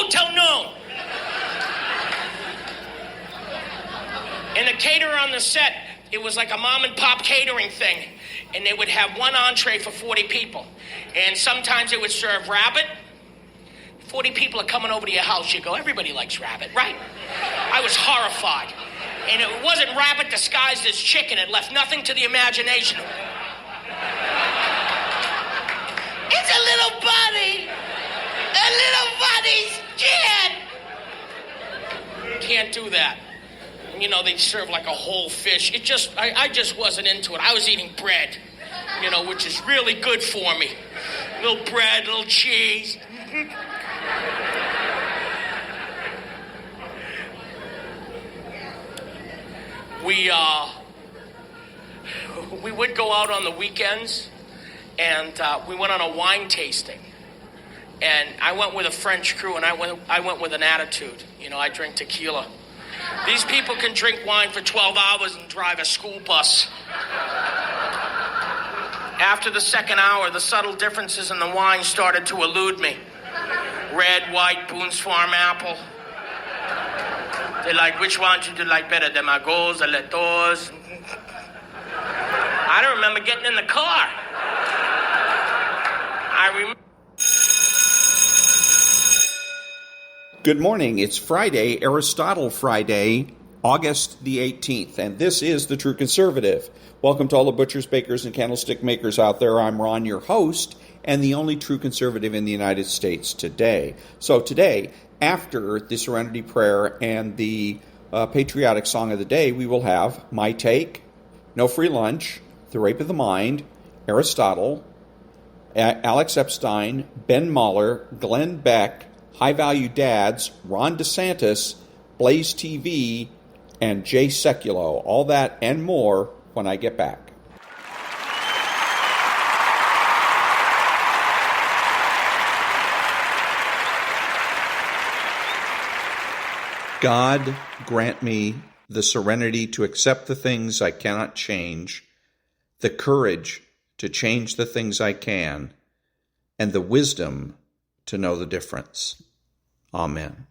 till noon. And the caterer on the set, it was like a mom and pop catering thing. And they would have one entree for 40 people. And sometimes they would serve rabbit. 40 people are coming over to your house. You go, everybody likes rabbit, right? I was horrified. And it wasn't rabbit disguised as chicken. It left nothing to the imagination. It's a little bunny. A little bunny's kid. Can't do that. You know, they serve like a whole fish. I just wasn't into it. I was eating bread, which is really good for me. Little bread, little cheese. We would go out on the weekends, and we went on a wine tasting. And I went with a French crew, and I went with an attitude. I drink tequila. These people can drink wine for 12 hours and drive a school bus. After the second hour, the subtle differences in the wine started to elude me. Red, white, Boone's Farm apple. They're like, which one do you like better, the Magos, the Letos? I don't remember getting in the car. Good morning. It's Friday, Aristotle Friday, August the 18th, and this is The True Conservative. Welcome to all the butchers, bakers, and candlestick makers out there. I'm Ron, your host, and the only true conservative in the United States today. So today, after the Serenity prayer and the patriotic song of the day, we will have My Take, No Free Lunch, The Rape of the Mind, Aristotle, Alex-Epstein, Ben Mahler, Glen, Beck, High Value Dads, Ron-DeSantis, Blaze TV, and Jay Sekulow. All that and more when I get back. God grant me the serenity to accept the things I cannot change, the courage to change the things I can, and the wisdom to know the difference. Amen.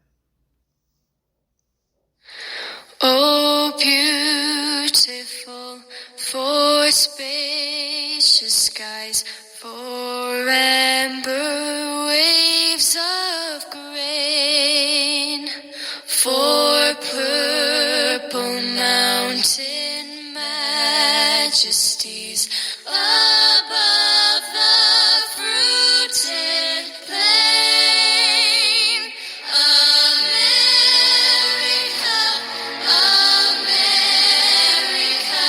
Oh, beautiful for spacious skies, for amber waves of grain, for purple mountain majesties above the fruited plain. America, America,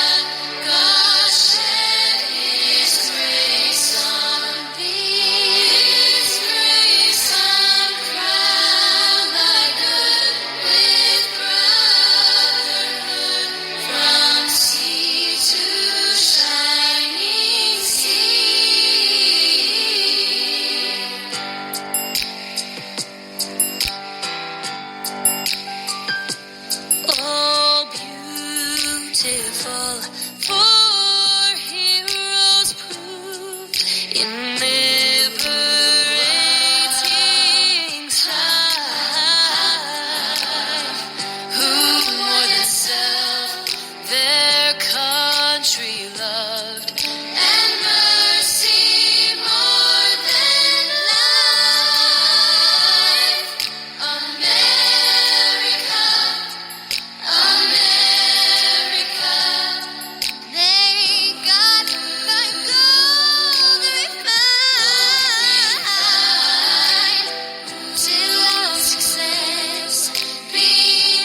God shed His grace on thee, His grace on crown thy good with brotherhood, from sea to shining sea. Oh, beautiful for heroes proved in liberating strife, who more than self their country loved, and mercy more than life. America, America, they got the gold refined, till all success be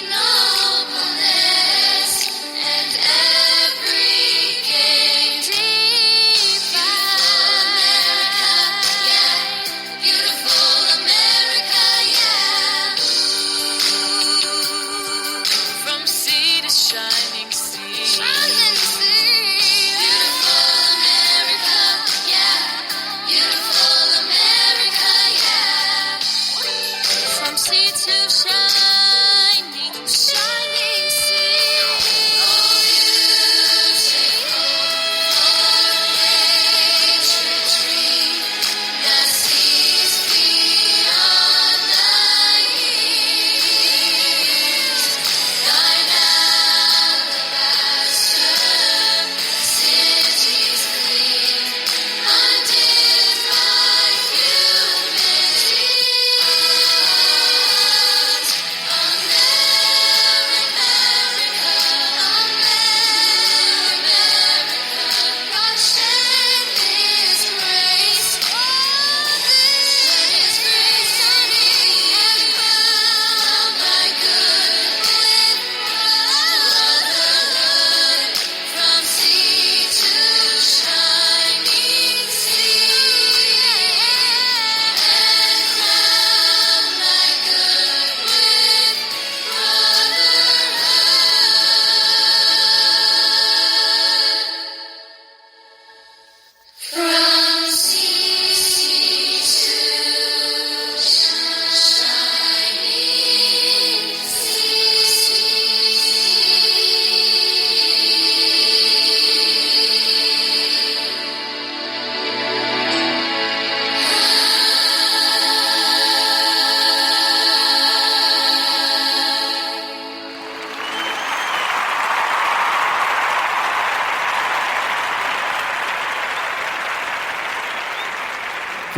nobleness, and every gain defined. Yeah, beautiful America, yeah. From sea to shining sea. Shining sea. Beautiful America, yeah. Beautiful America, yeah. From sea to shining, shining sea. Oh, beautiful nature tree that sees beyond the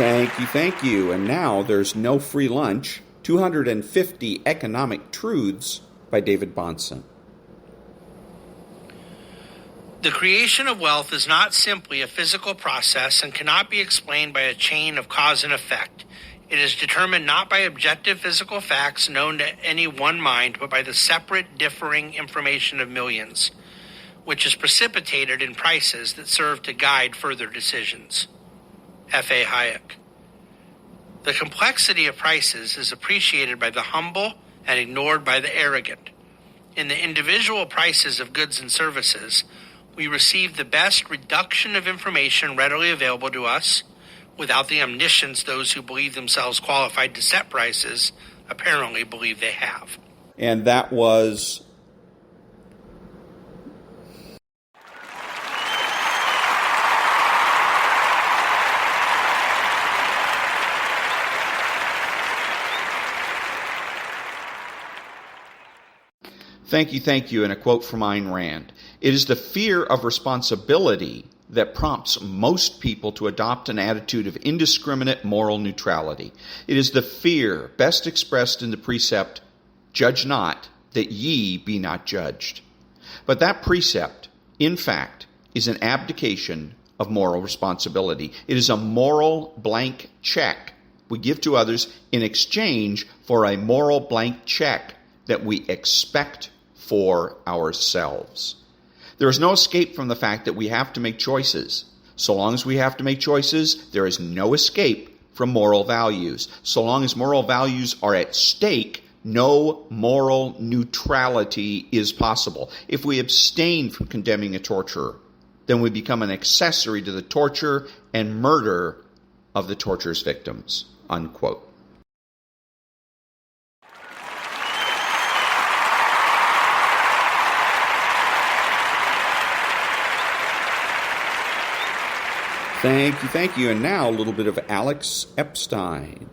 Thank you. And now there's no free lunch. 250 Economic Truths by David-Bahnsen. The creation of wealth is not simply a physical process and cannot be explained by a chain of cause and effect. It is determined not by objective physical facts known to any one mind, but by the separate, differing information of millions, which is precipitated in prices that serve to guide further decisions. F.A. Hayek. The complexity of prices is appreciated by the humble and ignored by the arrogant. In the individual prices of goods and services, we receive the best reduction of information readily available to us, without the omniscience those who believe themselves qualified to set prices apparently believe they have. And that was... Thank you, and a quote from Ayn Rand. It is the fear of responsibility that prompts most people to adopt an attitude of indiscriminate moral neutrality. It is the fear best expressed in the precept, "Judge not, that ye be not judged." But that precept, in fact, is an abdication of moral responsibility. It is a moral blank check we give to others in exchange for a moral blank check that we expect for ourselves. There is no escape from the fact that we have to make choices. So long as we have to make choices, there is no escape from moral values. So long as moral values are at stake, no moral neutrality is possible. If we abstain from condemning a torturer, then we become an accessory to the torture and murder of the torture's victims. Unquote. Thank you. And now a little bit of Alex-Epstein.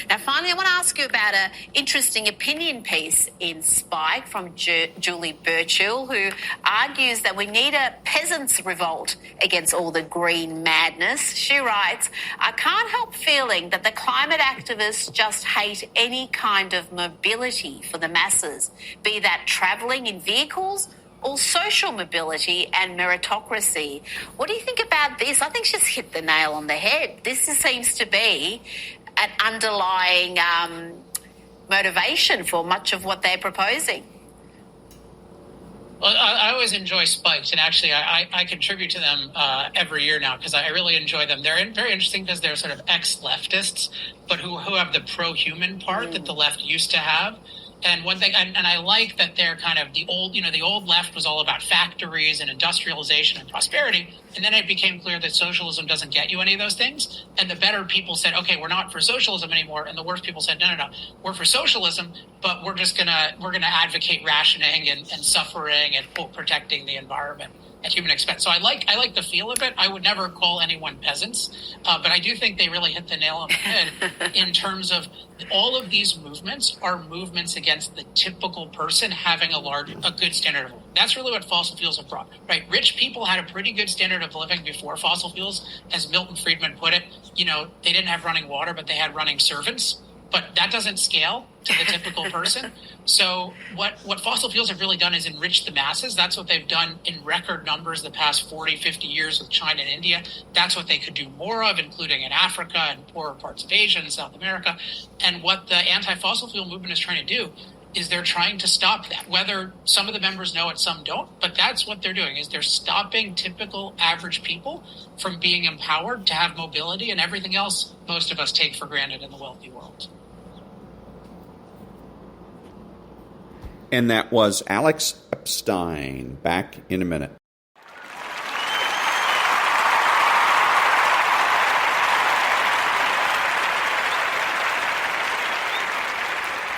Now, finally, I want to ask you about an interesting opinion piece in Spike from Julie Burchill, who argues that we need a peasants' revolt against all the green madness. She writes, "I can't help feeling that the climate activists just hate any kind of mobility for the masses, be that travelling in vehicles or social mobility and meritocracy." What do you think about this? I think she's hit the nail on the head. This seems to be an underlying motivation for much of what they're proposing. Well, I always enjoy Spikes, and actually I contribute to them every year now because I really enjoy them. They're very interesting because they're sort of ex-leftists, but who have the pro-human part that the left used to have. And one thing, and I like that they're kind of the old left was all about factories and industrialization and prosperity. And then it became clear that socialism doesn't get you any of those things. And the better people said, okay, we're not for socialism anymore. And the worse people said, no, we're for socialism, but we're gonna advocate rationing and suffering and quote, protecting the environment at human expense. So I like the feel of it. I would never call anyone peasants, but I do think they really hit the nail on the head in terms of all of these movements are movements against the typical person having a good standard of living. That's really what fossil fuels have brought, right? Rich people had a pretty good standard of living before fossil fuels. As Milton Friedman put it, they didn't have running water, but they had running servants. But that doesn't scale to the typical person. So what fossil fuels have really done is enrich the masses. That's what they've done in record numbers the past 40, 50 years with China and India. That's what they could do more of, including in Africa and poorer parts of Asia and South America. And what the anti-fossil fuel movement is trying to do is they're trying to stop that. Whether some of the members know it, some don't, but that's what they're doing, is they're stopping typical average people from being empowered to have mobility and everything else most of us take for granted in the wealthy world. And that was Alex-Epstein. Back in a minute.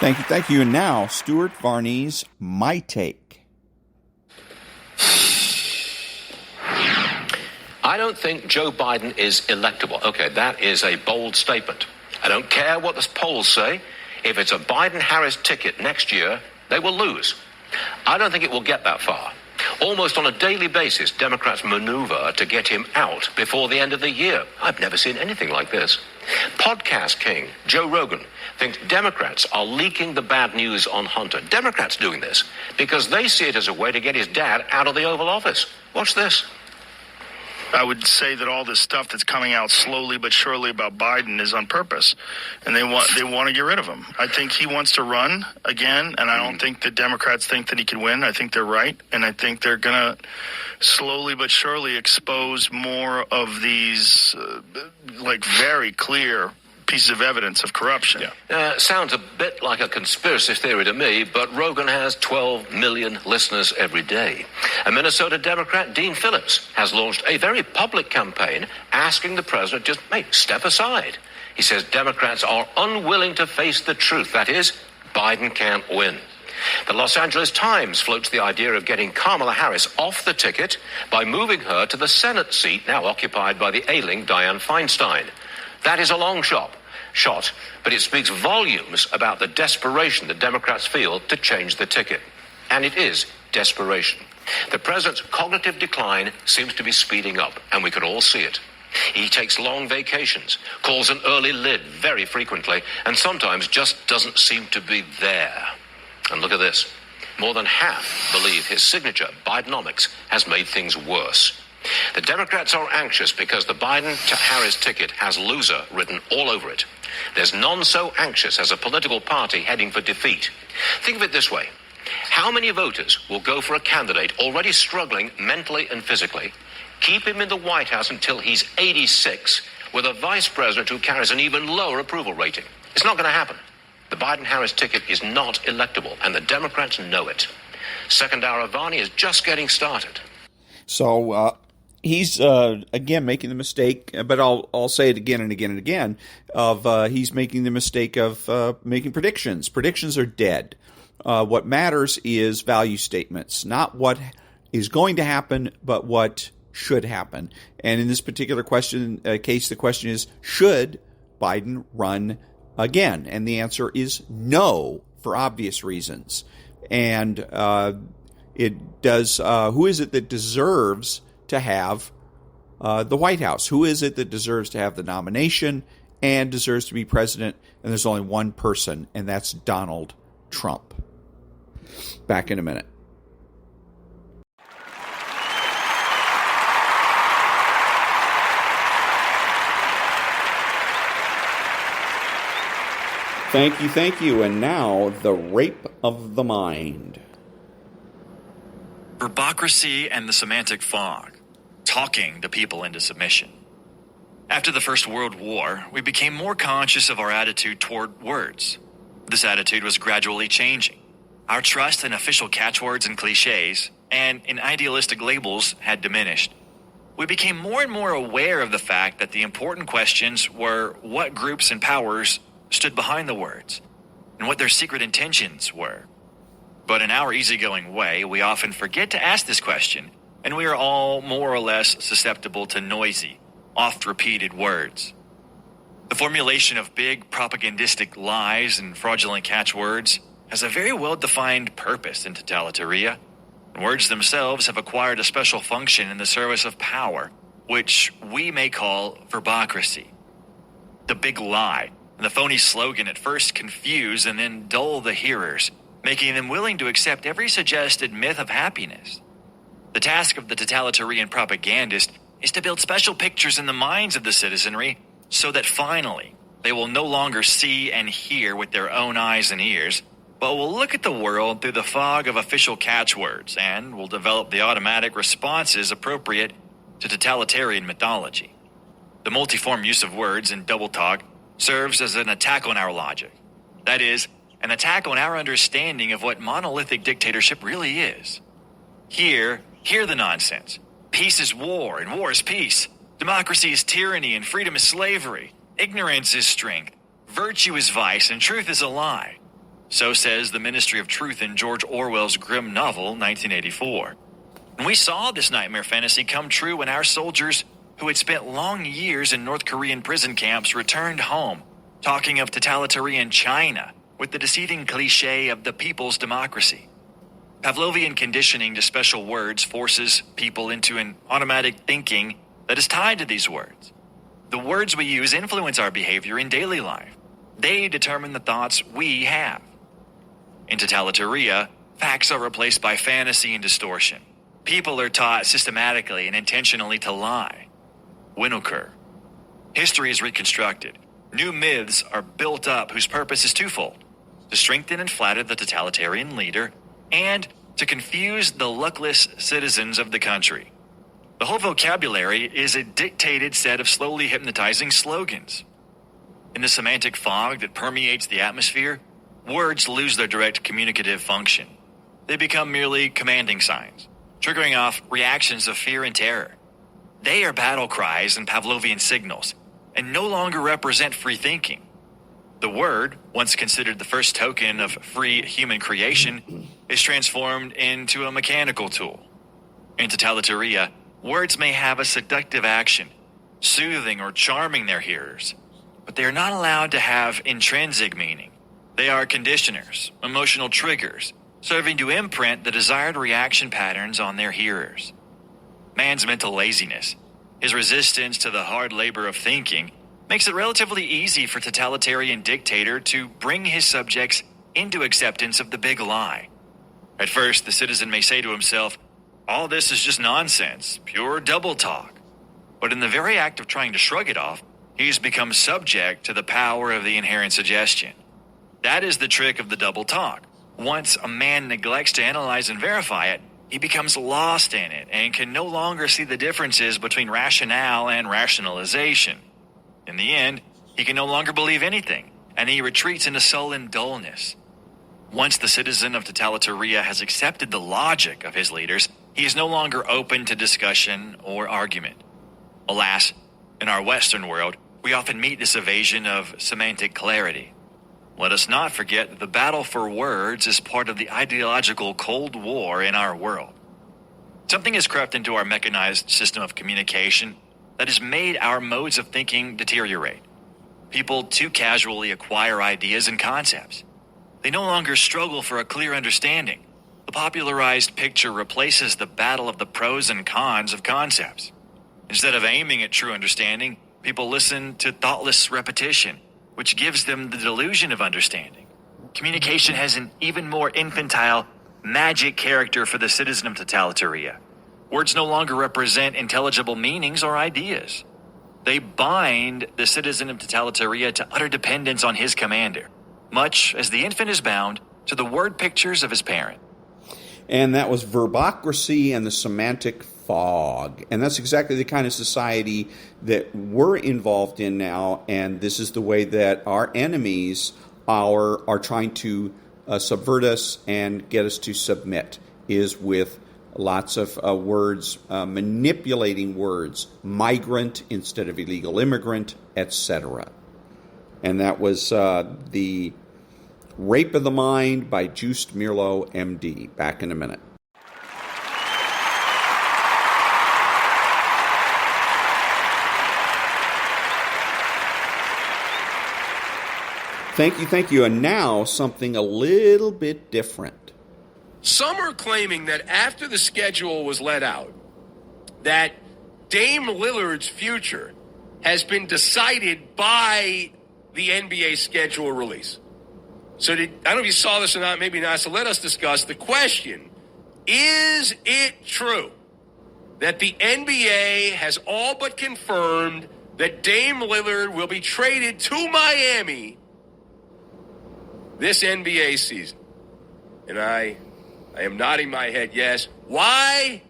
Thank you. And now, Stuart-Varney's My Take. I don't think Joe Biden is electable. Okay, that is a bold statement. I don't care what the polls say. If it's a Biden-Harris ticket next year, they will lose. I don't think it will get that far. Almost on a daily basis, Democrats maneuver to get him out before the end of the year. I've never seen anything like this. Podcast king Joe Rogan thinks Democrats are leaking the bad news on Hunter. Democrats doing this because they see it as a way to get his dad out of the Oval Office. Watch this. I would say that all this stuff that's coming out slowly but surely about Biden is on purpose, and they want to get rid of him. I think he wants to run again, and I don't think the Democrats think that he can win. I think they're right, and I think they're going to slowly but surely expose more of these very clear pieces of evidence of corruption. Sounds a bit like a conspiracy theory to me, but Rogan has 12 million listeners every day. A Minnesota Democrat, Dean Phillips, has launched a very public campaign asking the president just, step aside. He says Democrats are unwilling to face the truth. That is, Biden can't win. The Los Angeles Times floats the idea of getting Kamala Harris off the ticket by moving her to the Senate seat now occupied by the ailing Dianne Feinstein. That is a long shot, but it speaks volumes about the desperation the Democrats feel to change the ticket. And it is desperation. The president's cognitive decline seems to be speeding up, and we can all see it. He takes long vacations, calls an early lid very frequently, and sometimes just doesn't seem to be there. And look at this. More than half believe his signature, Bidenomics, has made things worse. The Democrats are anxious because the Biden-Harris ticket has loser written all over it. There's none so anxious as a political party heading for defeat. Think of it this way. How many voters will go for a candidate already struggling mentally and physically, keep him in the White House until he's 86, with a vice president who carries an even lower approval rating? It's not going to happen. The Biden-Harris ticket is not electable, and the Democrats know it. Second hour of Varney is just getting started. So, he's, again, making the mistake, but I'll say it again and again and again, of he's making the mistake of making predictions. Predictions are dead. What matters is value statements, not what is going to happen, but what should happen. And in this particular case, the question is, should Biden run again? And the answer is no, for obvious reasons. And it does. Who is it that deserves to have the White House? Who is it that deserves to have the nomination and deserves to be president? And there's only one person, and that's Donald Trump. Back in a minute. Thank you. And now, the rape of the mind. Verbocracy and the semantic fog, talking the people into submission. After the First World War, we became more conscious of our attitude toward words. This attitude was gradually changing. Our trust in official catchwords and cliches, and in idealistic labels, had diminished. We became more and more aware of the fact that the important questions were what groups and powers stood behind the words, and what their secret intentions were. But in our easygoing way, we often forget to ask this question, and we are all more or less susceptible to noisy, oft-repeated words. The formulation of big propagandistic lies and fraudulent catchwords has a very well-defined purpose in totalitaria. Words themselves have acquired a special function in the service of power, which we may call verbocracy. The big lie and the phony slogan at first confuse and then dull the hearers, making them willing to accept every suggested myth of happiness. The task of the totalitarian propagandist is to build special pictures in the minds of the citizenry so that finally they will no longer see and hear with their own eyes and ears, but will look at the world through the fog of official catchwords and will develop the automatic responses appropriate to totalitarian mythology. The multiform use of words and double talk serves as an attack on our logic. That is, an attack on our understanding of what monolithic dictatorship really is. Hear the nonsense. Peace is war, and war is peace. Democracy is tyranny, and freedom is slavery. Ignorance is strength. Virtue is vice, and truth is a lie. So says the Ministry of Truth in George Orwell's grim novel, 1984. And we saw this nightmare fantasy come true when our soldiers, who had spent long years in North Korean prison camps, returned home, talking of totalitarian China with the deceiving cliche of the people's democracy. Pavlovian conditioning to special words forces people into an automatic thinking that is tied to these words. The words we use influence our behavior in daily life. They determine the thoughts we have. In totalitaria, facts are replaced by fantasy and distortion. People are taught systematically and intentionally to lie. Winnokur. History is reconstructed. New myths are built up whose purpose is twofold: to strengthen and flatter the totalitarian leader, and to confuse the luckless citizens of the country. The whole vocabulary is a dictated set of slowly hypnotizing slogans. In the semantic fog that permeates the atmosphere, words lose their direct communicative function. They become merely commanding signs, triggering off reactions of fear and terror. They are battle cries and Pavlovian signals, and no longer represent free thinking. The word, once considered the first token of free human creation, is transformed into a mechanical tool. In totalitaria, words may have a seductive action, soothing or charming their hearers, but they are not allowed to have intrinsic meaning. They are conditioners, emotional triggers, serving to imprint the desired reaction patterns on their hearers. Man's mental laziness, his resistance to the hard labor of thinking, makes it relatively easy for totalitarian dictator to bring his subjects into acceptance of the big lie. At first, the citizen may say to himself, "All this is just nonsense, pure double talk." But in the very act of trying to shrug it off, he's become subject to the power of the inherent suggestion. That is the trick of the double talk. Once a man neglects to analyze and verify it, he becomes lost in it and can no longer see the differences between rationale and rationalization. In the end, he can no longer believe anything, and he retreats into sullen dullness. Once the citizen of totalitaria has accepted the logic of his leaders, he is no longer open to discussion or argument. Alas, in our Western world, we often meet this evasion of semantic clarity. Let us not forget that the battle for words is part of the ideological Cold War in our world. Something has crept into our mechanized system of communication that has made our modes of thinking deteriorate. People too casually acquire ideas and concepts. They no longer struggle for a clear understanding. The popularized picture replaces the battle of the pros and cons of concepts. Instead of aiming at true understanding, people listen to thoughtless repetition, which gives them the delusion of understanding. Communication has an even more infantile, magic character for the citizen of totalitaria. Words no longer represent intelligible meanings or ideas. They bind the citizen of totalitaria to utter dependence on his commander, much as the infant is bound to the word pictures of his parent. And that was Verbocracy and the Semantic Fog. And that's exactly the kind of society that we're involved in now, and this is the way that our enemies are trying to subvert us and get us to submit, is with lots of words, manipulating words, migrant instead of illegal immigrant, etc. And that was the Rape of the Mind by Joost-meerlo, MD. Back in a minute. Thank you. And now something a little bit different. Some are claiming that after the schedule was let out, that Dame Lillard's future has been decided by the NBA schedule release. So I don't know if you saw this or not, maybe not, so let us discuss the question. Is it true that the NBA has all but confirmed that Dame Lillard will be traded to Miami this NBA season? And I am nodding my head yes. Why?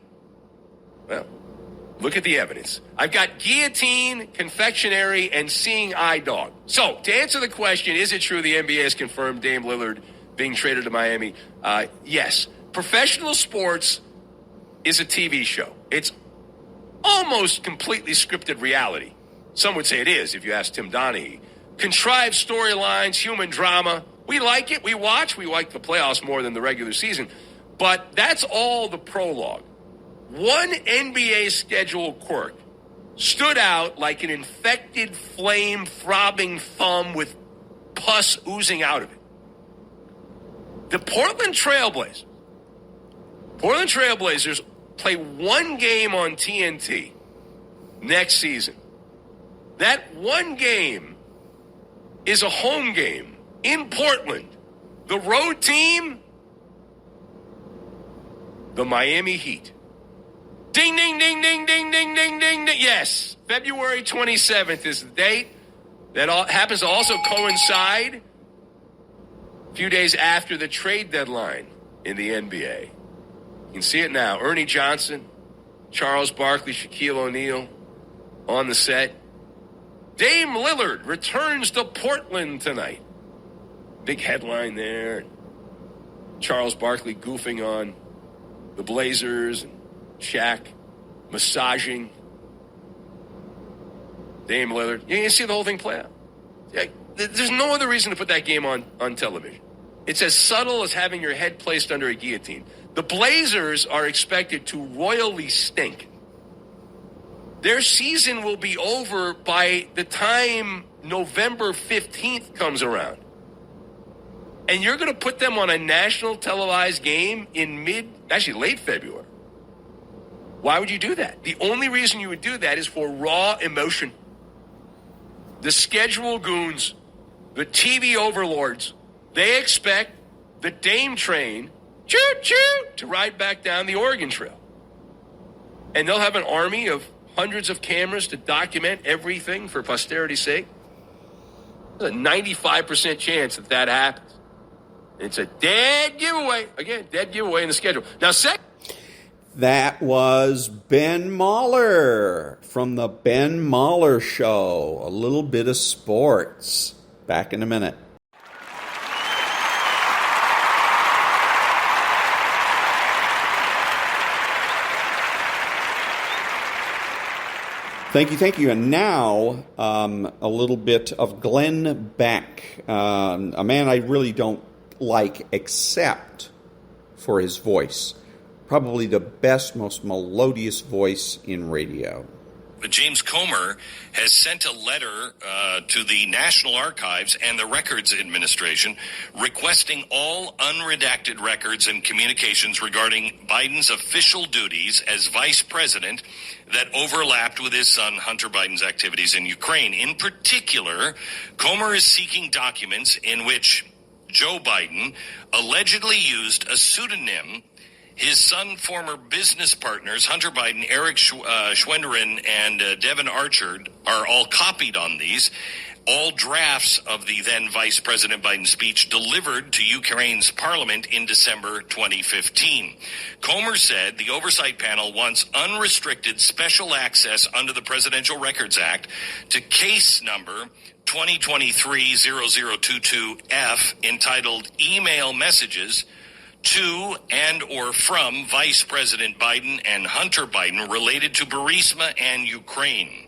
Well, look at the evidence. I've got Guillotine, Confectionery, and Seeing Eye Dog. So, to answer the question, is it true the NBA has confirmed Dame Lillard being traded to Miami? Yes. Professional sports is a TV show. It's almost completely scripted reality. Some would say it is, if you ask Tim Donaghy. Contrived storylines, human drama. We like it. We watch. We like the playoffs more than the regular season. But that's all the prologue. One NBA schedule quirk stood out like an infected, flame-throbbing thumb with pus oozing out of it. The Portland Trailblazers Portland Trailblazers play one game on TNT next season. That one game is a home game in Portland. The road team, the Miami Heat. Ding, ding, ding, ding, ding, ding, ding, ding, ding. Yes, February 27th is the date. That happens to also coincide a few days after the trade deadline in the NBA. You can see it now. Ernie Johnson, Charles Barkley, Shaquille O'Neal on the set. Dame Lillard returns to Portland tonight. Big headline there. Charles Barkley goofing on the Blazers and Shaq massaging Dame Lillard. You can see the whole thing play out. There's no other reason to put that game on television. It's as subtle as having your head placed under a guillotine. The Blazers are expected to royally stink. Their season will be over by the time November 15th comes around. And you're going to put them on a national televised game in late February. Why would you do that? The only reason you would do that is for raw emotion. The schedule goons, the TV overlords, they expect the Dame train, choo-choo, to ride back down the Oregon Trail. And they'll have an army of hundreds of cameras to document everything for posterity's sake. There's a 95% chance that happens. It's a dead giveaway. Again, dead giveaway in the schedule. Now, that was Ben Mahler from the Ben Mahler Show. A little bit of sports. Back in a minute. Thank you. And now, a little bit of Glen Beck, a man I really don't like except for his voice. Probably the best, most melodious voice in radio. James Comer has sent a letter to the National Archives and the Records Administration requesting all unredacted records and communications regarding Biden's official duties as vice president that overlapped with his son Hunter Biden's activities in Ukraine. In particular, Comer is seeking documents in which Joe Biden allegedly used a pseudonym. His son, former business partners, Hunter Biden, Eric Schwenderin, and Devin Archer, are all copied on these. All drafts of the then Vice President Biden speech delivered to Ukraine's parliament in December 2015. Comer said the oversight panel wants unrestricted special access under the Presidential Records Act to case number 2023-0022F entitled Email Messages to and or from Vice President Biden and Hunter Biden related to Burisma and Ukraine.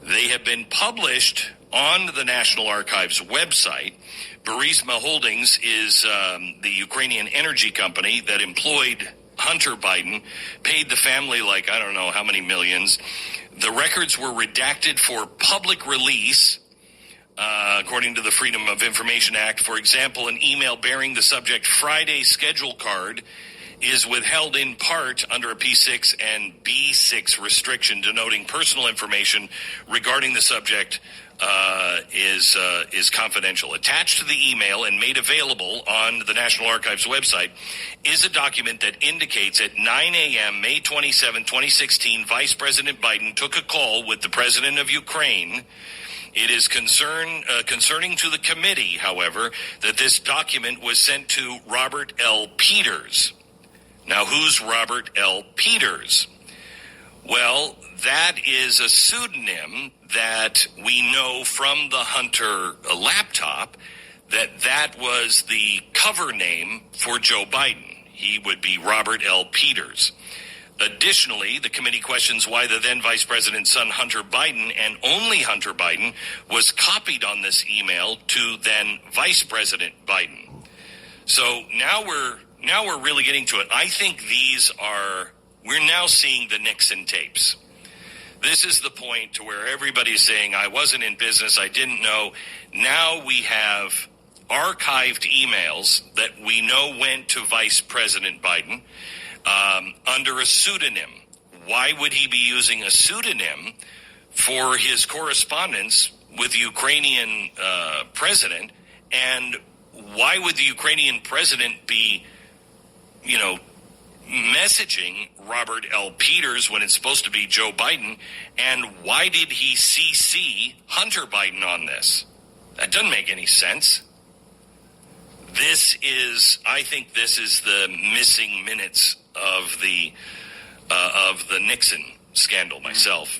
They have been published on the National Archives website. Burisma Holdings is the Ukrainian energy company that employed Hunter Biden, paid the family like I don't know how many millions. The records were redacted for public release. According to the Freedom of Information Act, for example, an email bearing the subject Friday schedule card is withheld in part under a P6 and B6 restriction denoting personal information regarding the subject is confidential. Attached to the email and made available on the National Archives website is a document that indicates at 9 a.m. May 27, 2016, Vice President Biden took a call with the president of Ukraine. It is concerning to the committee, however, that this document was sent to Robert L. Peters. Now, who's Robert L. Peters? Well, that is a pseudonym that we know from the Hunter laptop that was the cover name for Joe Biden. He would be Robert L. Peters. Additionally, the committee questions why the then Vice President's son, Hunter Biden, and only Hunter Biden, was copied on this email to then Vice President Biden. So now we're really getting to it. I think we're now seeing the Nixon tapes. This is the point to where everybody's saying, I wasn't in business, I didn't know. Now we have archived emails that we know went to Vice President Biden. under a pseudonym. Why would he be using a pseudonym for his correspondence with the Ukrainian president? And why would the Ukrainian president be, messaging Robert L. Peters when it's supposed to be Joe Biden? And why did he CC Hunter Biden on this? That doesn't make any sense. I think this is the missing minutes of the Nixon scandal myself.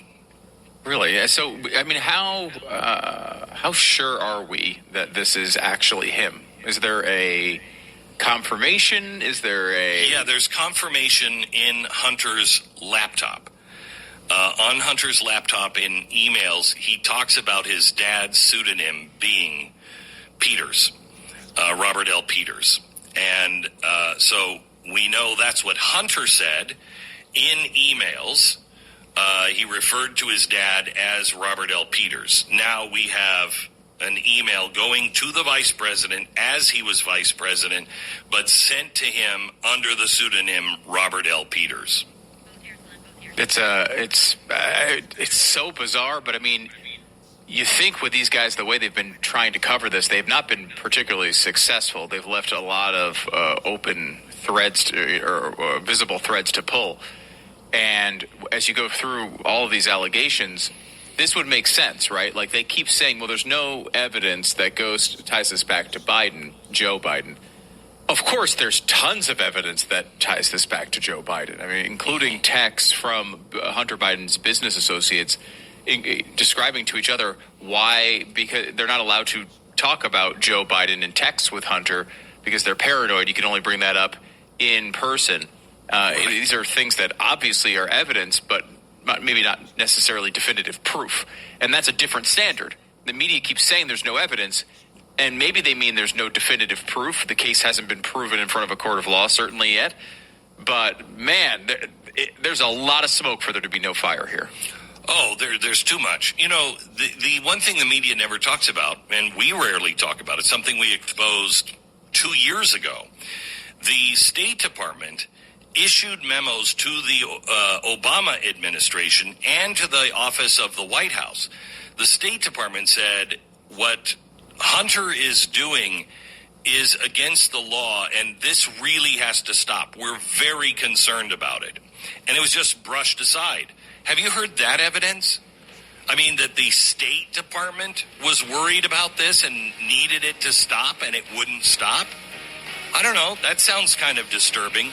Really? So, I mean, how sure are we that this is actually him? Is there a confirmation? Is there a... Yeah, there's confirmation in Hunter's laptop. On Hunter's laptop in emails, he talks about his dad's pseudonym being Peters, Robert L. Peters. And so we know that's what Hunter said in emails. He referred to his dad as Robert L. Peters. Now we have an email going to the vice president as he was vice president, but sent to him under the pseudonym Robert L. Peters. It's so bizarre, but I mean, you think with these guys, the way they've been trying to cover this, they've not been particularly successful. They've left a lot of open threads or visible threads to pull. And as you go through all of these allegations, this would make sense, right? Like they keep saying, well, there's no evidence that ties this back to Biden, Joe Biden. Of course, there's tons of evidence that ties this back to Joe Biden. I mean, including texts from Hunter Biden's business associates describing to each other why, because they're not allowed to talk about Joe Biden in texts with Hunter because they're paranoid. You can only bring that up in person. These are things that obviously are evidence, but maybe not necessarily definitive proof. And that's a different standard. The media keeps saying there's no evidence, and maybe they mean there's no definitive proof. The case hasn't been proven in front of a court of law, certainly yet. But, man, there's a lot of smoke for there to be no fire here. Oh, there's too much. The one thing the media never talks about, and we rarely talk about, it's something we exposed 2 years ago. The State Department issued memos to the Obama administration and to the office of the White House. The State Department said what Hunter is doing is against the law, and this really has to stop. We're very concerned about it. And it was just brushed aside. Have you heard that evidence? I mean, that the State Department was worried about this and needed it to stop, and it wouldn't stop? I don't know. That sounds kind of disturbing.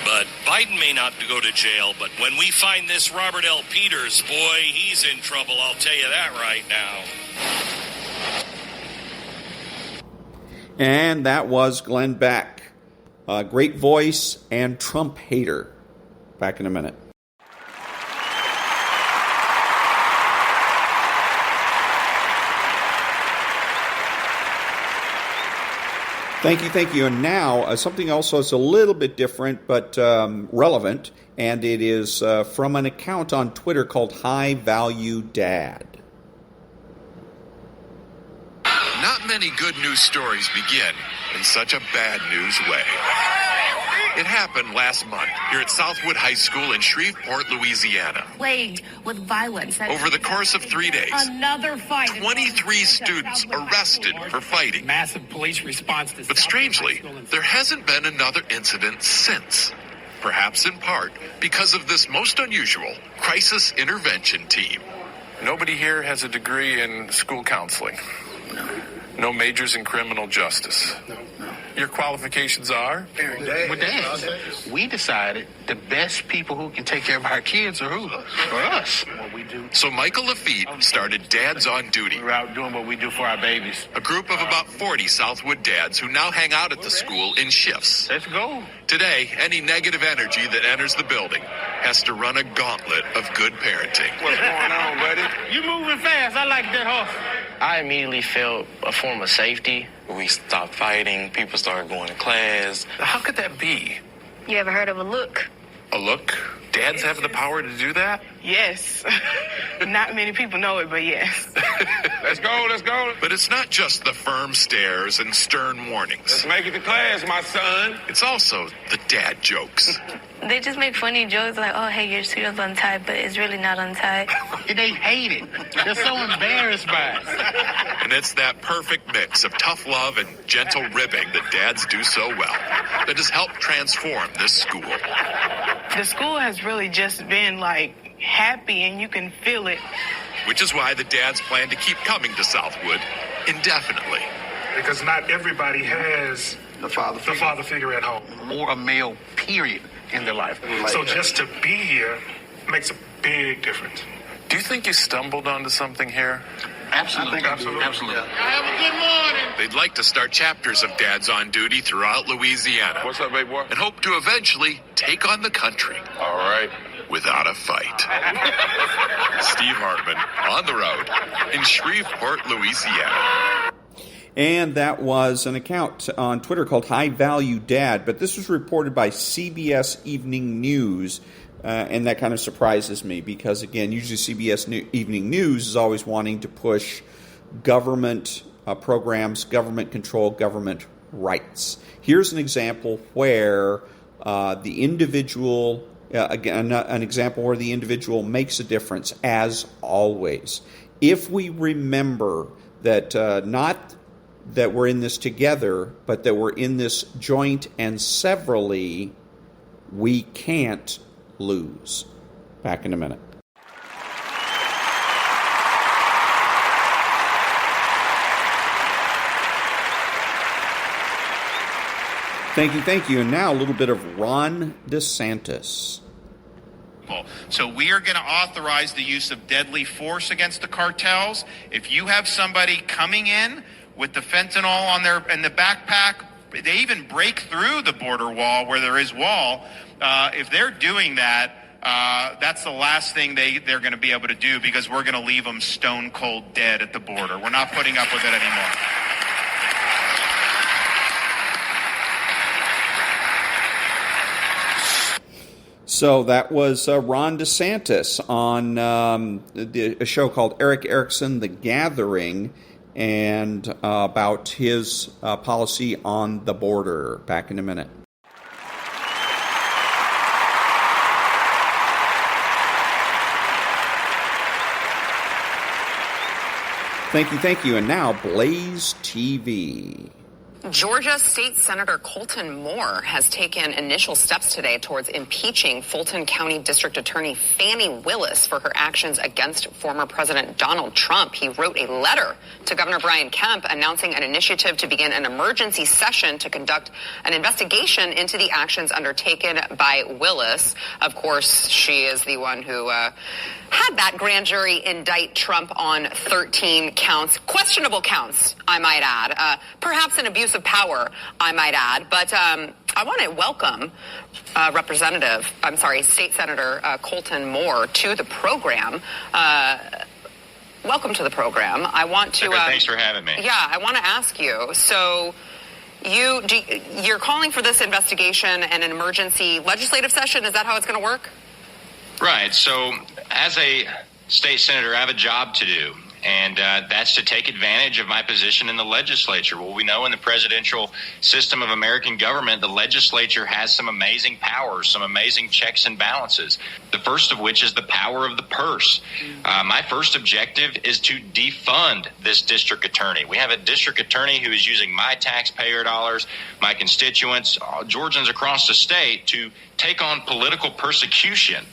But Biden may not go to jail, but when we find this Robert L. Peters, boy, he's in trouble, I'll tell you that right now. And that was Glen Beck. Great voice and Trump hater. Back in a minute. Thank you. And now, something else that's a little bit different but relevant, and it is from an account on Twitter called High Value Dad. Not many good news stories begin in such a bad news way. It happened last month here at Southwood High School in Shreveport, Louisiana. Plagued with violence. Over the course of 3 days, another fight. 23 students arrested for fighting. Massive police response to But strangely, there hasn't been another incident since. Perhaps in part because of this most unusual crisis intervention team. Nobody here has a degree in school counseling. No majors in criminal justice. Your qualifications are? Well, Dad, we decided the best people who can take care of our kids are who? For us. What we do. So Michael Lafitte started Dads on Duty. We're out doing what we do for our babies. A group of about 40 Southwood dads who now hang out at the school in shifts. Let's go. Today, any negative energy that enters the building has to run a gauntlet of good parenting. What's going on, buddy? You moving fast. I like that horse. I immediately felt a form of safety. We stopped fighting. People started going to class. How could that be? You ever heard of a look? A look? Dads have the power to do that? Yes. Not many people know it, but yes. Let's go. But it's not just the firm stares and stern warnings. Let's make it to class, my son. It's also the dad jokes. They just make funny jokes like, oh, hey, your cereal's untied, but it's really not untied. They hate it. They're so embarrassed by it. And it's that perfect mix of tough love and gentle ribbing that dads do so well that has helped transform this school. The school has really just been like happy, and you can feel it. Which is why the dads plan to keep coming to Southwood indefinitely. Because not everybody has the father figure at home. Or a male, period, in their life. So just to be here makes a big difference. Do you think you stumbled onto something here? Absolutely. Absolutely. Have a good morning. They'd like to start chapters of Dads on Duty throughout Louisiana. What's up, baby boy? And hope to eventually take on the country. All right. Without a fight. Steve Hartman, on the road in Shreveport, Louisiana. And that was an account on Twitter called High Value Dad, but this was reported by CBS Evening News, and that kind of surprises me because, again, usually CBS Evening News is always wanting to push government programs, government control, government rights. Here's an example where the individual, again, an example where the individual makes a difference, as always. If we remember that not that we're in this together, but that we're in this joint and severally, we can't lose. Back in a minute. Thank you. And now a little bit of Ron DeSantis. So we are going to authorize the use of deadly force against the cartels. If you have somebody coming in with the fentanyl on in the backpack, they even break through the border wall where there is wall. If they're doing that, that's the last thing they're going to be able to do, because we're going to leave them stone cold dead at the border. We're not putting up with it anymore. So that was Ron DeSantis on a show called Eric Erickson, The Gathering, and about his policy on the border. Back in a minute. Thank you. And now, Blaze TV. Georgia State Senator Colton Moore has taken initial steps today towards impeaching Fulton County District Attorney Fannie Willis for her actions against former President Donald Trump. He wrote a letter to Governor Brian Kemp announcing an initiative to begin an emergency session to conduct an investigation into the actions undertaken by Willis. Of course, she is the one who had that grand jury indict Trump on 13 counts, questionable counts, I might add, perhaps an abuse of power, I might add. But I want to welcome State Senator Colton Moore to the program. Welcome to the program. I want to... thanks for having me. Yeah, I want to ask you, so you're calling for this investigation and an emergency legislative session. Is that how it's going to work? Right. So as a state senator, I have a job to do, and that's to take advantage of my position in the legislature. Well, we know in the presidential system of American government, the legislature has some amazing powers, some amazing checks and balances, the first of which is the power of the purse. My first objective is to defund this district attorney. We have a district attorney who is using my taxpayer dollars, my constituents, Georgians across the state, to take on political persecution,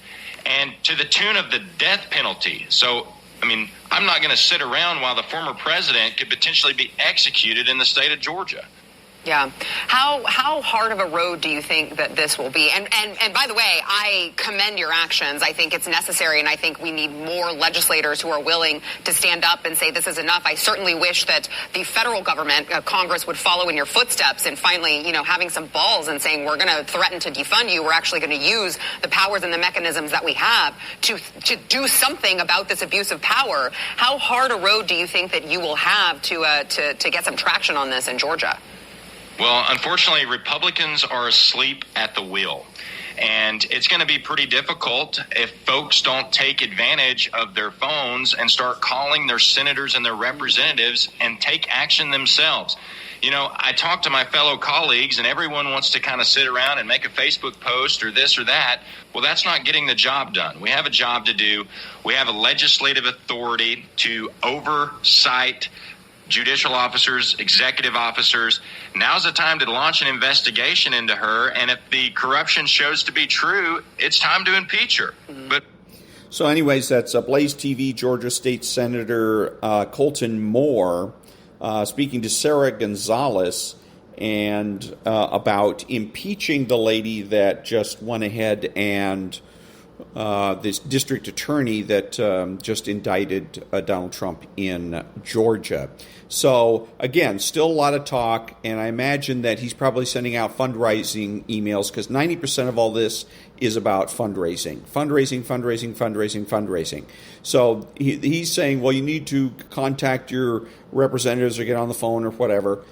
and to the tune of the death penalty. So, I mean, I'm not going to sit around while the former president could potentially be executed in the state of Georgia. Yeah. How hard of a road do you think that this will be? And by the way, I commend your actions. I think it's necessary, and I think we need more legislators who are willing to stand up and say this is enough. I certainly wish that the federal government, Congress, would follow in your footsteps and finally, having some balls and saying we're going to threaten to defund you. We're actually going to use the powers and the mechanisms that we have to do something about this abuse of power. How hard a road do you think that you will have to get some traction on this in Georgia? Well, unfortunately, Republicans are asleep at the wheel. And it's going to be pretty difficult if folks don't take advantage of their phones and start calling their senators and their representatives and take action themselves. You know, I talk to my fellow colleagues and everyone wants to kind of sit around and make a Facebook post or this or that. Well, that's not getting the job done. We have a job to do. We have a legislative authority to oversight judicial officers, executive officers. Now's the time to launch an investigation into her. And if the corruption shows to be true, it's time to impeach her. But so anyways, that's Blaze TV Georgia State Senator Colton Moore speaking to Sarah Gonzalez and about impeaching the lady that just went ahead and this district attorney that just indicted Donald Trump in Georgia. So, again, still a lot of talk, and I imagine that he's probably sending out fundraising emails because 90% of all this is about fundraising. So he's saying, well, you need to contact your representatives or get on the phone or whatever.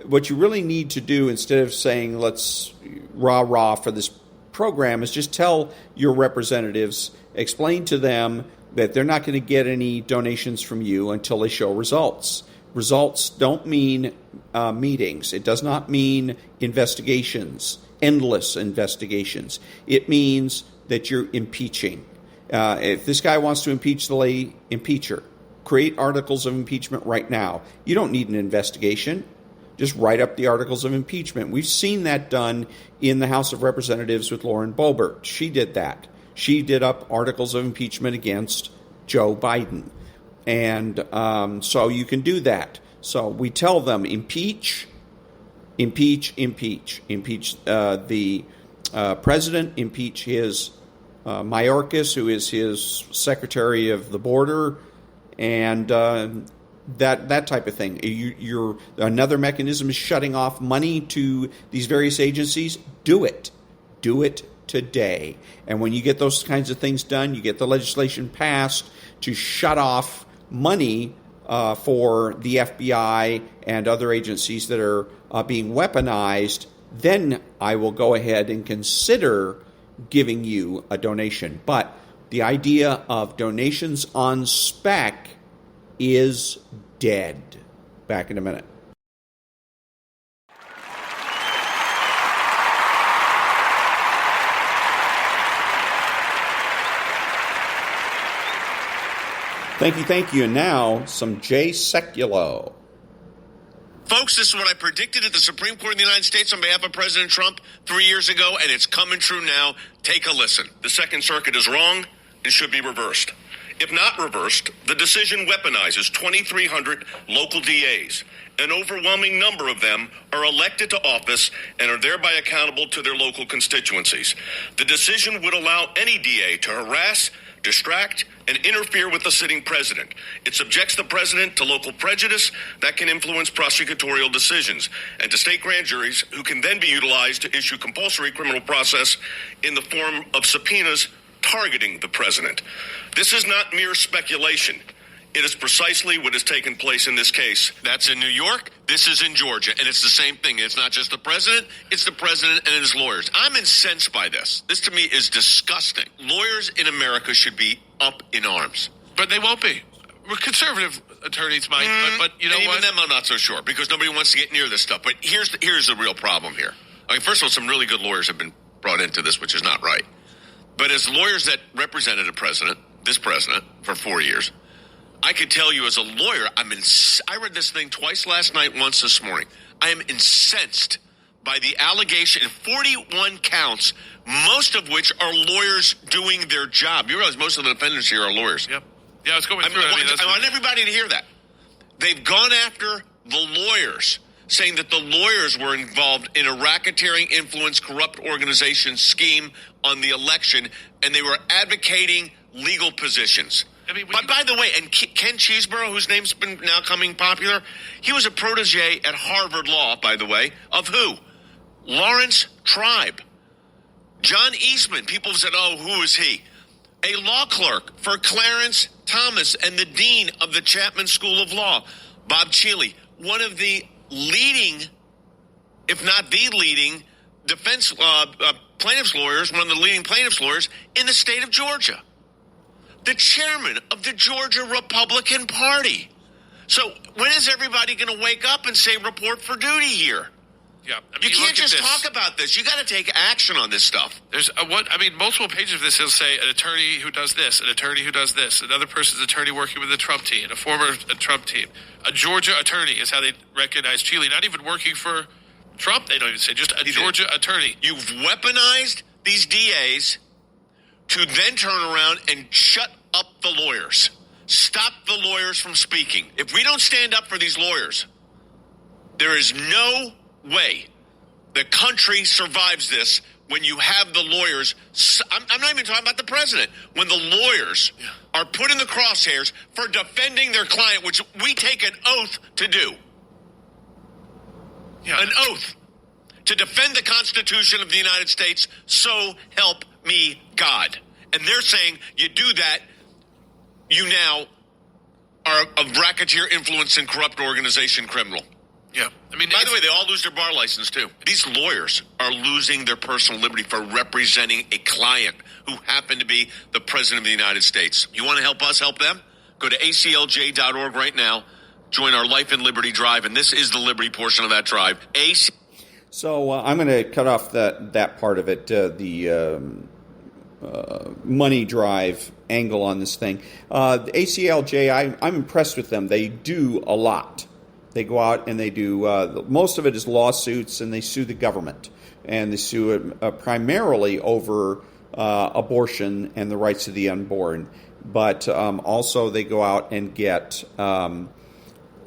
What you really need to do, instead of saying let's rah-rah for this program, is just tell your representatives, explain to them that they're not going to get any donations from you until they show results. Results don't mean meetings. It does not mean investigations, endless investigations. It means that you're impeaching. If this guy wants to impeach the lady, impeach her. Create articles of impeachment right now. You don't need an investigation. Just write up the articles of impeachment. We've seen that done in the House of Representatives with Lauren Boebert. She did that. She did up articles of impeachment against Joe Biden. And so you can do that. So we tell them impeach the president, impeach his Mayorkas, who is his secretary of the border, and that type of thing. You're another mechanism is shutting off money to these various agencies. Do it today. And when you get those kinds of things done, you get the legislation passed to shut off money for the FBI and other agencies that are being weaponized. Then I will go ahead and consider giving you a donation. But the idea of donations on spec is dead. Back in a minute. Thank you. And now, some Jay Sekulow. Folks, this is what I predicted at the Supreme Court of the United States on behalf of President Trump 3 years ago, and it's coming true now. Take a listen. The Second Circuit is wrong and should be reversed. If not reversed, the decision weaponizes 2,300 local DAs. An overwhelming number of them are elected to office and are thereby accountable to their local constituencies. The decision would allow any DA to harass, distract, and interfere with the sitting president. It subjects the president to local prejudice that can influence prosecutorial decisions and to state grand juries who can then be utilized to issue compulsory criminal process in the form of subpoenas targeting the president. This is not mere speculation. It is precisely what has taken place in this case. That's in New York. This is in Georgia. And it's the same thing. It's not just the president. It's the president and his lawyers. I'm incensed by this. This to me is disgusting. Lawyers in America should be up in arms. But they won't be. Conservative attorneys might, but you know what? Even them I'm not so sure because nobody wants to get near this stuff. But here's the real problem here. I mean, first of all, some really good lawyers have been brought into this, which is not right. But as lawyers that represented this president, for 4 years, I could tell you as a lawyer, I read this thing twice last night, once this morning. I am incensed by the allegation, 41 counts, most of which are lawyers doing their job. You realize most of the defendants here are lawyers. Yep. Yeah, I was going through I want everybody to hear that. They've gone after the lawyers, saying that the lawyers were involved in a racketeering, influence, corrupt organization scheme on the election, and they were advocating legal positions. But by the way, and Ken Cheeseborough, whose name's been now coming popular, he was a protege at Harvard Law, by the way, of who? Lawrence Tribe. John Eastman, people said, oh, who is he? A law clerk for Clarence Thomas and the dean of the Chapman School of Law, Bob Cheeley, one of the leading, if not the leading, defense plaintiff's lawyers, one of the leading plaintiff's lawyers in the state of Georgia. The chairman of the Georgia Republican Party. So when is everybody going to wake up and say report for duty here? Yeah, you can't just talk about this. You got to take action on this stuff. There's multiple pages of this. He'll say an attorney who does this, an attorney who does this, another person's attorney working with the Trump team, a former Trump team, a Georgia attorney is how they recognize Chile. Not even working for Trump. They don't even say just a Georgia attorney. You've weaponized these DAs to then turn around and shut up the lawyers. Stop the lawyers from speaking. If we don't stand up for these lawyers, there is no way the country survives this when you have the lawyers. I'm not even talking about the president. When the lawyers are put in the crosshairs for defending their client, which we take an oath to do. Yeah. An oath to defend the Constitution of the United States, so help me God. And they're saying you do that, you now are a racketeer, influence, and corrupt organization criminal. Yeah. By the way, they all lose their bar license, too. These lawyers are losing their personal liberty for representing a client who happened to be the president of the United States. You want to help us help them? Go to aclj.org right now. Join our Life and Liberty Drive, and this is the Liberty portion of that drive. So I'm going to cut off that part of it, the money drive angle on this thing. The ACLJ, I'm impressed with them. They do a lot. They go out and they do, most of it is lawsuits, and they sue the government. And they sue it primarily over abortion and the rights of the unborn. But also they go out and get,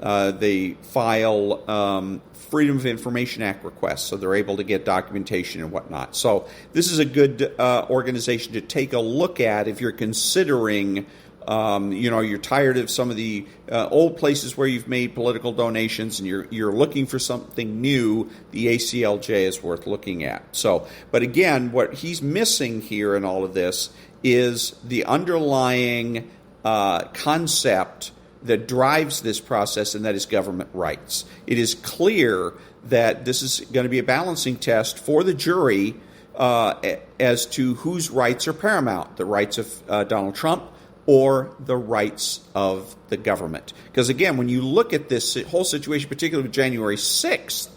they file Freedom of Information Act requests, so they're able to get documentation and whatnot. So this is a good organization to take a look at if you're considering, you're tired of some of the old places where you've made political donations and you're looking for something new. The ACLJ is worth looking at. So, but again, what he's missing here in all of this is the underlying concept that drives this process, and that is government rights. It is clear that this is going to be a balancing test for the jury as to whose rights are paramount, the rights of Donald Trump or the rights of the government. Because again, when you look at this whole situation, particularly with January 6th,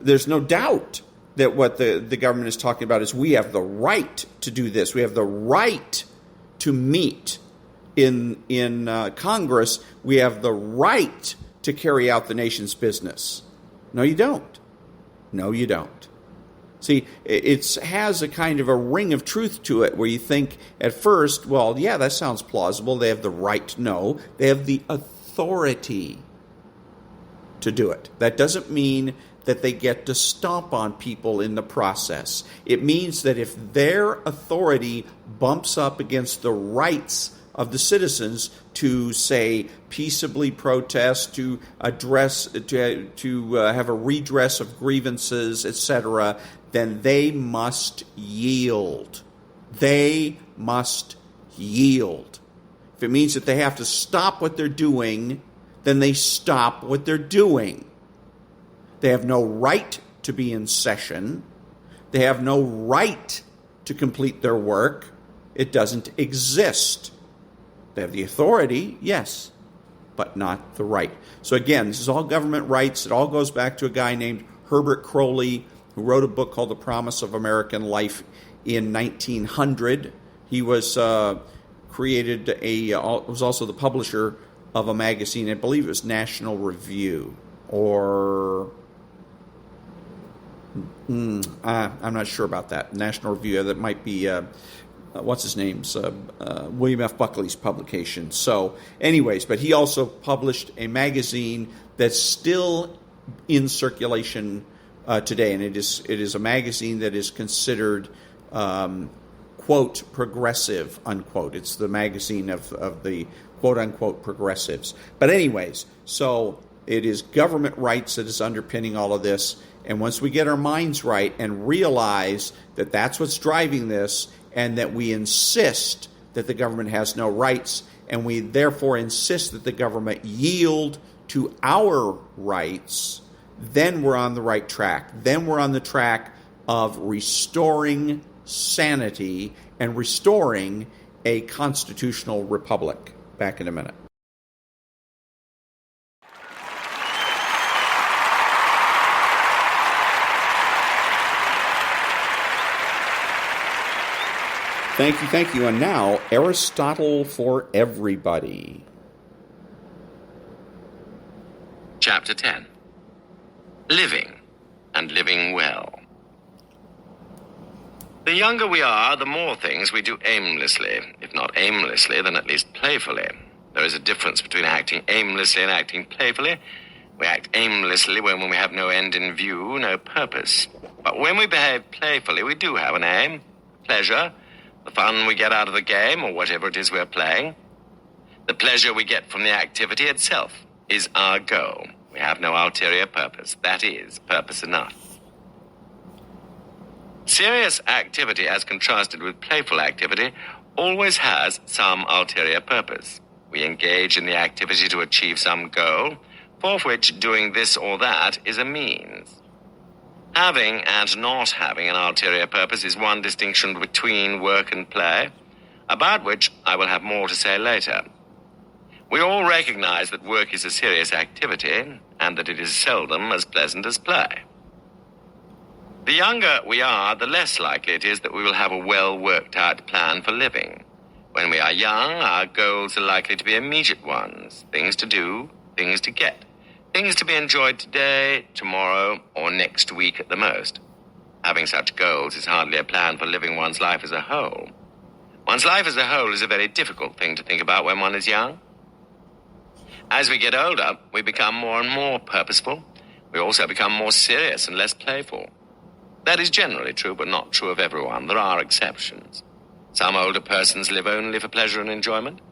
there's no doubt that what the government is talking about is we have the right to do this. We have the right to meet in Congress. We have the right to carry out the nation's business. No, you don't. No, you don't. See, it has a kind of a ring of truth to it where you think at first, well, yeah, that sounds plausible. They have the right. No, they have the authority to do it. That doesn't mean that they get to stomp on people in the process. It means that if their authority bumps up against the rights of the citizens to, say, peaceably protest, to address, to have a redress of grievances, etc., then they must yield. They must yield. If it means that they have to stop what they're doing, then they stop what they're doing. They have no right to be in session. They have no right to complete their work. It doesn't exist. They have the authority, yes, but not the right. So again, this is all government rights. It all goes back to a guy named Herbert Crowley, who wrote a book called The Promise of American Life in 1900. He was was also the publisher of a magazine, I believe it was National Review, or I'm not sure about that. National Review, that might be what's his name's William F. Buckley's publication. So anyways, but he also published a magazine that's still in circulation today, and it is a magazine that is considered quote progressive unquote. It's the magazine of the quote unquote progressives. But anyways, so it is government rights that is underpinning all of this, and once we get our minds right and realize that that's what's driving this, and that we insist that the government has no rights, and we therefore insist that the government yield to our rights, then we're on the right track. Then we're on the track of restoring sanity and restoring a constitutional republic. Back in a minute. Thank you. And now, Aristotle for everybody. Chapter 10. Living, and living well. The younger we are, the more things we do aimlessly. If not aimlessly, then at least playfully. There is a difference between acting aimlessly and acting playfully. We act aimlessly when we have no end in view, no purpose. But when we behave playfully, we do have an aim, pleasure, the fun we get out of the game, or whatever it is we're playing. The pleasure we get from the activity itself is our goal. We have no ulterior purpose. That is purpose enough. Serious activity, as contrasted with playful activity, always has some ulterior purpose. We engage in the activity to achieve some goal, for which doing this or that is a means. Having and not having an ulterior purpose is one distinction between work and play, about which I will have more to say later. We all recognize that work is a serious activity, and that it is seldom as pleasant as play. The younger we are, the less likely it is that we will have a well-worked-out plan for living. When we are young, our goals are likely to be immediate ones, things to do, things to get. Things to be enjoyed today, tomorrow, or next week at the most. Having such goals is hardly a plan for living one's life as a whole. One's life as a whole is a very difficult thing to think about when one is young. As we get older, we become more and more purposeful. We also become more serious and less playful. That is generally true, but not true of everyone. There are exceptions. Some older persons live only for pleasure and enjoyment,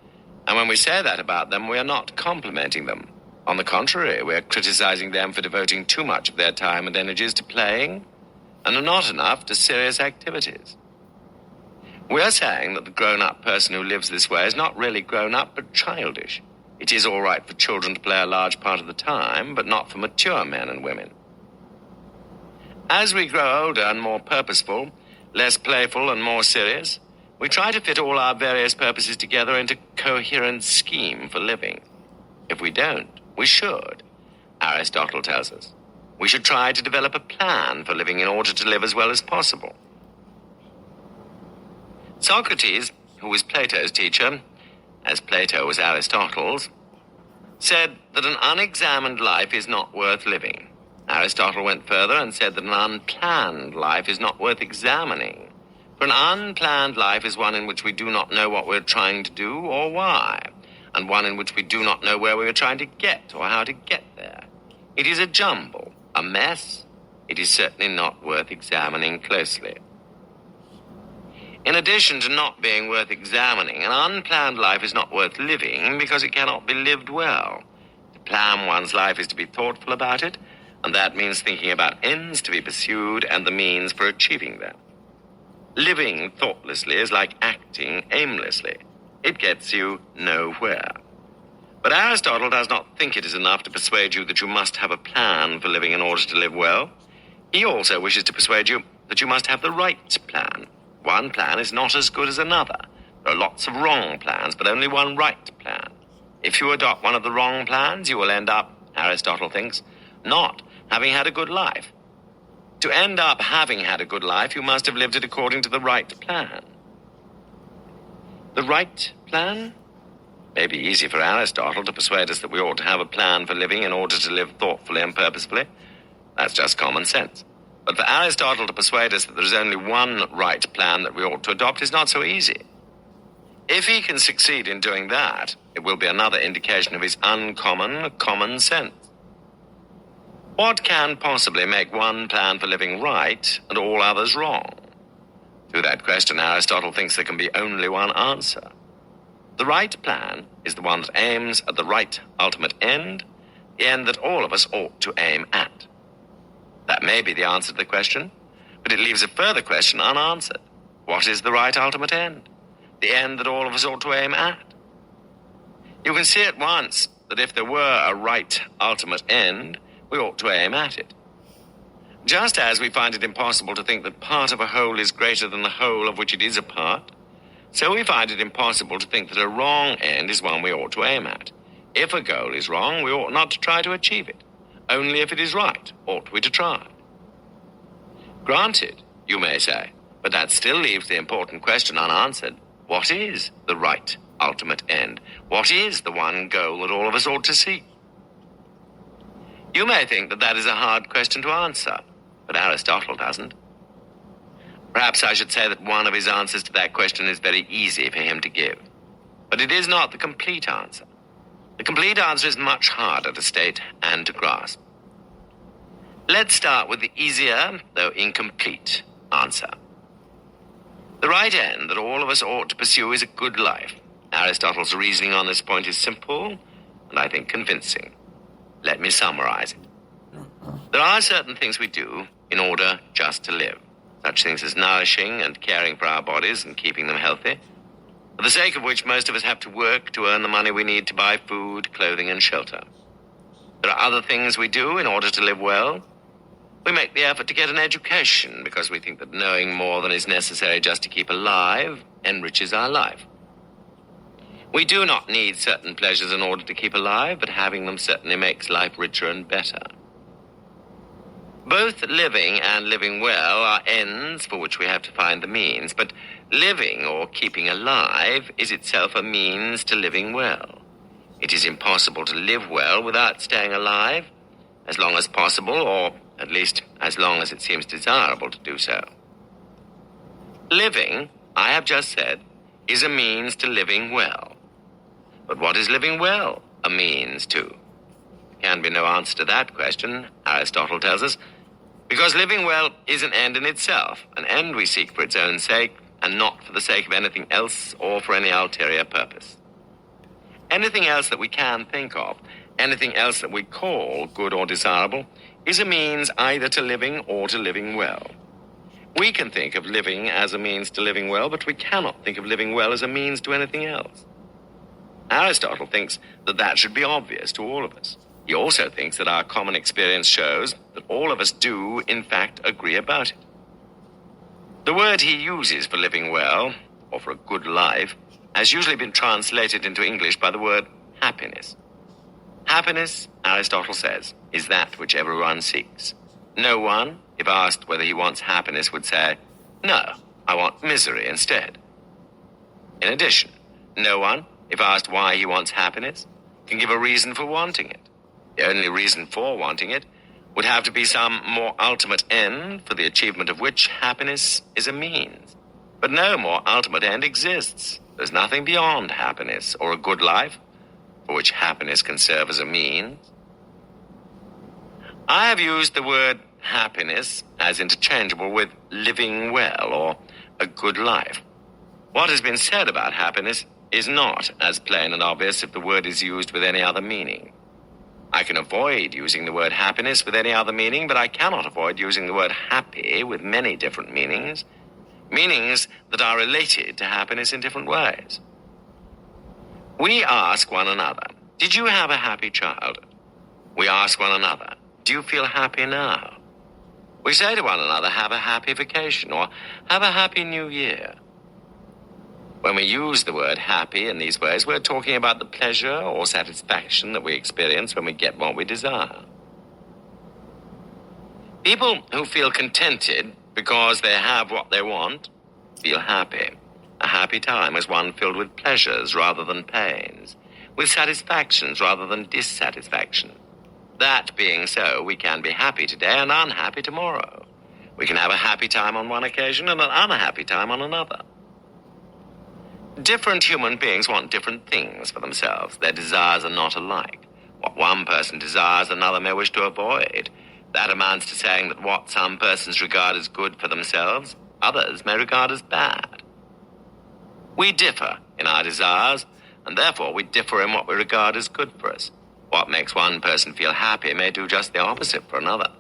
and when we say that about them, we are not complimenting them. On the contrary, we are criticizing them for devoting too much of their time and energies to playing, and not enough to serious activities. We are saying that the grown-up person who lives this way is not really grown-up, but childish. It is all right for children to play a large part of the time, but not for mature men and women. As we grow older and more purposeful, less playful and more serious, we try to fit all our various purposes together into a coherent scheme for living. If we don't, we should. Aristotle tells us. We should try to develop a plan for living in order to live as well as possible. Socrates, who was Plato's teacher, as Plato was Aristotle's, said that an unexamined life is not worth living. Aristotle went further and said that an unplanned life is not worth examining. For an unplanned life is one in which we do not know what we're trying to do or why, and one in which we do not know where we are trying to get or how to get there. It is a jumble, a mess. It is certainly not worth examining closely. In addition to not being worth examining, an unplanned life is not worth living because it cannot be lived well. To plan one's life is to be thoughtful about it, and that means thinking about ends to be pursued and the means for achieving them. Living thoughtlessly is like acting aimlessly. It gets you nowhere. But Aristotle does not think it is enough to persuade you that you must have a plan for living in order to live well. He also wishes to persuade you that you must have the right plan. One plan is not as good as another. There are lots of wrong plans, but only one right plan. If you adopt one of the wrong plans, you will end up, Aristotle thinks, not having had a good life. To end up having had a good life, you must have lived it according to the right plan. The right plan? May be easy for Aristotle to persuade us that we ought to have a plan for living in order to live thoughtfully and purposefully. That's just common sense. But for Aristotle to persuade us that there is only one right plan that we ought to adopt is not so easy. If he can succeed in doing that, it will be another indication of his uncommon common sense. What can possibly make one plan for living right and all others wrong? To that question, Aristotle thinks there can be only one answer. The right plan is the one that aims at the right ultimate end, the end that all of us ought to aim at. That may be the answer to the question, but it leaves a further question unanswered. What is the right ultimate end? The end that all of us ought to aim at? You can see at once that if there were a right ultimate end, we ought to aim at it. Just as we find it impossible to think that part of a whole is greater than the whole of which it is a part, so we find it impossible to think that a wrong end is one we ought to aim at. If a goal is wrong, we ought not to try to achieve it. Only if it is right ought we to try. Granted, you may say, but that still leaves the important question unanswered. What is the right ultimate end? What is the one goal that all of us ought to seek? You may think that that is a hard question to answer, but Aristotle doesn't. Perhaps I should say that one of his answers to that question is very easy for him to give. But it is not the complete answer. The complete answer is much harder to state and to grasp. Let's start with the easier, though incomplete, answer. The right end that all of us ought to pursue is a good life. Aristotle's reasoning on this point is simple, and I think convincing. Let me summarize it. There are certain things we do in order just to live. Such things as nourishing and caring for our bodies and keeping them healthy, for the sake of which most of us have to work to earn the money we need to buy food, clothing, and shelter. There are other things we do in order to live well. We make the effort to get an education because we think that knowing more than is necessary just to keep alive enriches our life. We do not need certain pleasures in order to keep alive, but having them certainly makes life richer and better. Both living and living well are ends for which we have to find the means, but living or keeping alive is itself a means to living well. It is impossible to live well without staying alive, as long as possible, or at least as long as it seems desirable to do so. Living, I have just said, is a means to living well. But what is living well a means to? There can be no answer to that question, Aristotle tells us, because living well is an end in itself, an end we seek for its own sake, and not for the sake of anything else or for any ulterior purpose. Anything else that we can think of, anything else that we call good or desirable, is a means either to living or to living well. We can think of living as a means to living well, but we cannot think of living well as a means to anything else. Aristotle thinks that that should be obvious to all of us. He also thinks that our common experience shows that all of us do, in fact, agree about it. The word he uses for living well, or for a good life, has usually been translated into English by the word happiness. Happiness, Aristotle says, is that which everyone seeks. No one, if asked whether he wants happiness, would say, "No, I want misery instead." In addition, no one, if asked why he wants happiness, can give a reason for wanting it. The only reason for wanting it would have to be some more ultimate end for the achievement of which happiness is a means. But no more ultimate end exists. There's nothing beyond happiness or a good life for which happiness can serve as a means. I have used the word happiness as interchangeable with living well or a good life. What has been said about happiness is not as plain and obvious if the word is used with any other meaning. I can avoid using the word happiness with any other meaning, but I cannot avoid using the word happy with many different meanings, meanings that are related to happiness in different ways. We ask one another, "Did you have a happy childhood?" We ask one another, "Do you feel happy now?" We say to one another, "Have a happy vacation," or "Have a happy new year." When we use the word happy in these ways, we're talking about the pleasure or satisfaction that we experience when we get what we desire. People who feel contented because they have what they want feel happy. A happy time is one filled with pleasures rather than pains, with satisfactions rather than dissatisfaction. That being so, we can be happy today and unhappy tomorrow. We can have a happy time on one occasion and an unhappy time on another. Different human beings want different things for themselves. Their desires are not alike. What one person desires, another may wish to avoid. That amounts to saying that what some persons regard as good for themselves, others may regard as bad. We differ in our desires, and therefore we differ in what we regard as good for us. What makes one person feel happy may do just the opposite for another.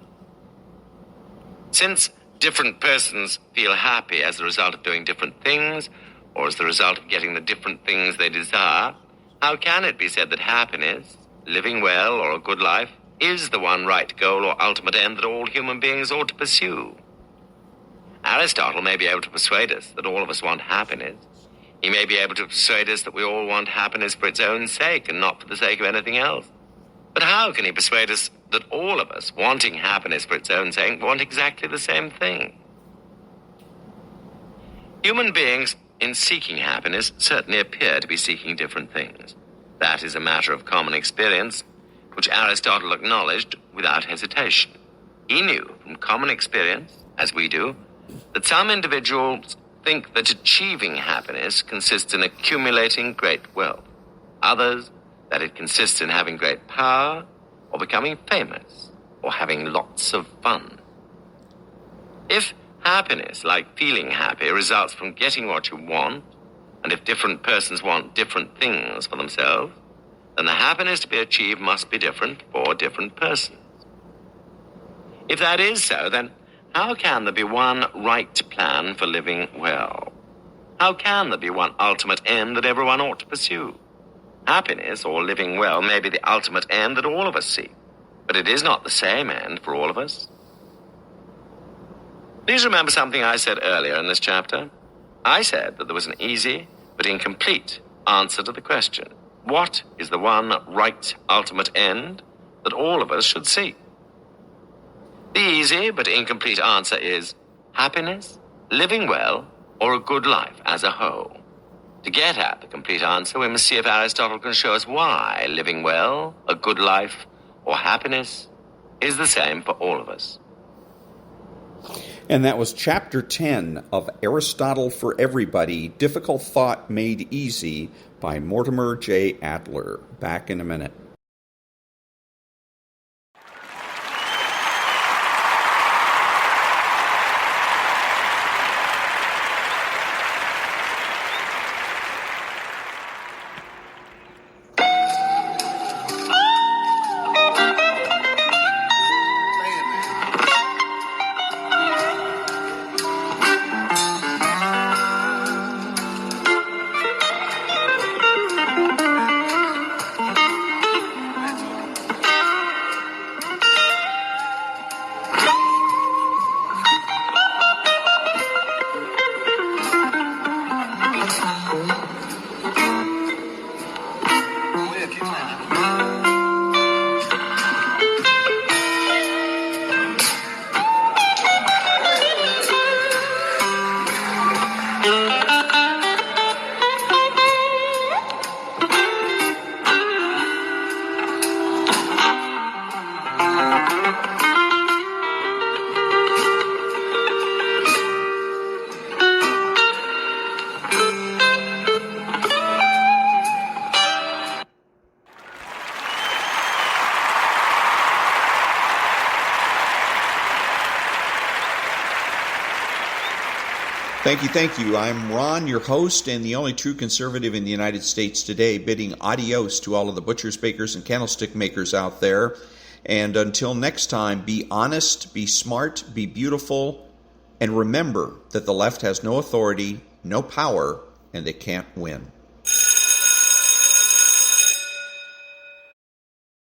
Since different persons feel happy as a result of doing different things, or as the result of getting the different things they desire, how can it be said that happiness, living well, or a good life is the one right goal or ultimate end that all human beings ought to pursue. Aristotle may be able to persuade us that all of us want happiness. He may be able to persuade us that we all want happiness for its own sake and not for the sake of anything else. But how can he persuade us that all of us, wanting happiness for its own sake, want exactly the same thing? Human beings, in seeking happiness, certainly appear to be seeking different things. That is a matter of common experience, which Aristotle acknowledged without hesitation. He knew from common experience, as we do, that some individuals think that achieving happiness consists in accumulating great wealth. Others, that it consists in having great power, or becoming famous, or having lots of fun. If happiness, like feeling happy, results from getting what you want, and if different persons want different things for themselves, then the happiness to be achieved must be different for different persons. If that is so, then how can there be one right plan for living well? How can there be one ultimate end that everyone ought to pursue? Happiness, or living well, may be the ultimate end that all of us seek, but it is not the same end for all of us. Please remember something I said earlier in this chapter. I said that there was an easy but incomplete answer to the question, what is the one right ultimate end that all of us should seek? The easy but incomplete answer is happiness, living well, or a good life as a whole. To get at the complete answer, we must see if Aristotle can show us why living well, a good life, or happiness is the same for all of us. And that was Chapter 10 of Aristotle for Everybody, Difficult Thought Made Easy by Mortimer J. Adler. Back in a minute. Thank you. I'm Ron, your host, and the only true conservative in the United States today, bidding adios to all of the butchers, bakers, and candlestick makers out there. And until next time, be honest, be smart, be beautiful, and remember that the left has no authority, no power, and they can't win.